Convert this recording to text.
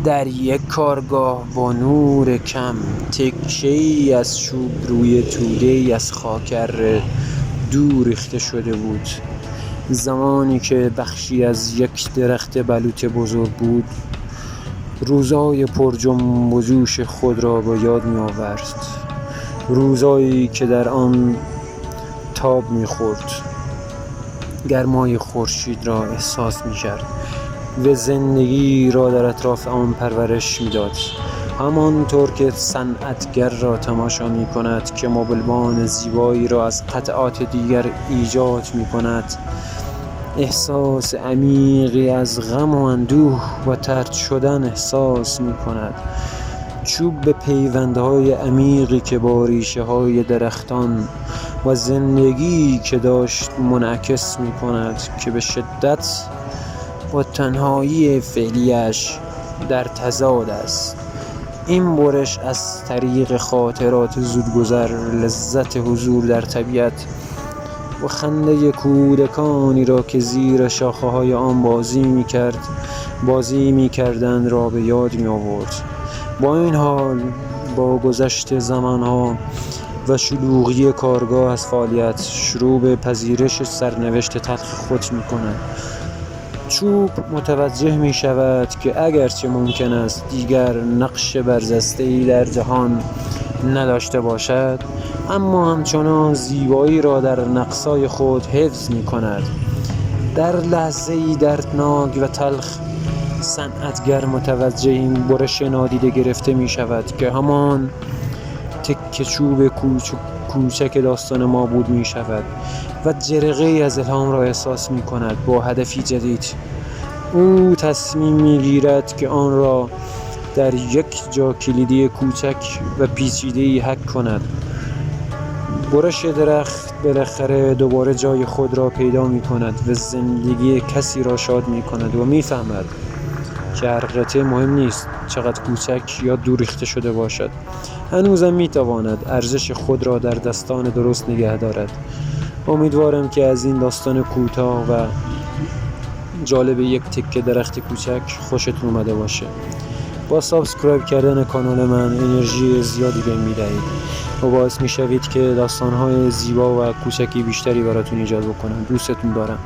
در یک کارگاه با نور کم، تکشه‌ای از چوب روی توده‌ای از خاکر دور ریخته شده بود. زمانی که بخشی از یک درخت بلوط بزرگ بود، روزای پر جنب و جوش خود را به یاد می آورد. روزایی که در آن تاب می خورد، گرمای خورشید را احساس می کرد و زندگی را در اطراف آن پرورش می داد. همانطور که صنعتگر را تماشا می کند که مبلمان زیبایی را از قطعات دیگر ایجاد می کند، احساس عمیقی از غم و اندوه و طرد شدن احساس می کند. چوب به پیوندهای عمیقی که با ریشه های درختان و زندگی که داشت منعکس می کند که به شدت با تنهایی فعلیش در تضاد است. این برش از طریق خاطرات زودگذر، لذت حضور در طبیعت و خنده کودکانی را که زیر شاخه‌های آن بازی می‌کردند را به یاد می‌آورد. با این حال، با گذشت زمان‌ها و شلوغی کارگاه از فعالیت، شروع به پذیرش سرنوشت تلخ خود می‌کند. چوب متوجه می شود که اگرچه ممکن است دیگر نقش برجسته‌ای در جهان نداشته باشد، اما همچنان زیبایی را در نقصای خود حفظ می کند. در لحظه‌ای دردناک و تلخ، صنعتگر متوجه این برش نادیده گرفته می شود که همان تکه چوب کوچک داستان ما بود می شود و جرقه‌ای از الهام را احساس می کند. با هدفی جدید او تصمیم می گیرد که آن را در یک جا کلیدی کوچک و پیچیده‌ای حک کند. برش درخت بالاخره دوباره جای خود را پیدا می کند و زندگی کسی را شاد می کند و می فهمد که هر قطعه مهم نیست چقدر کوچک یا دور ریخته شده باشد، هنوزم می تواند ارزش خود را در دستان درست نگه دارد. امیدوارم که از این داستان کوتاه و جالب یک تکه درخت کوچک خوشتون اومده باشه. با سابسکرایب کردن کانال من انرژی زیادی بهم میدهید و باعث میشوید که داستان‌های زیبا و کوچکی بیشتری براتون ایجاد بکنم. دوستتون دارم.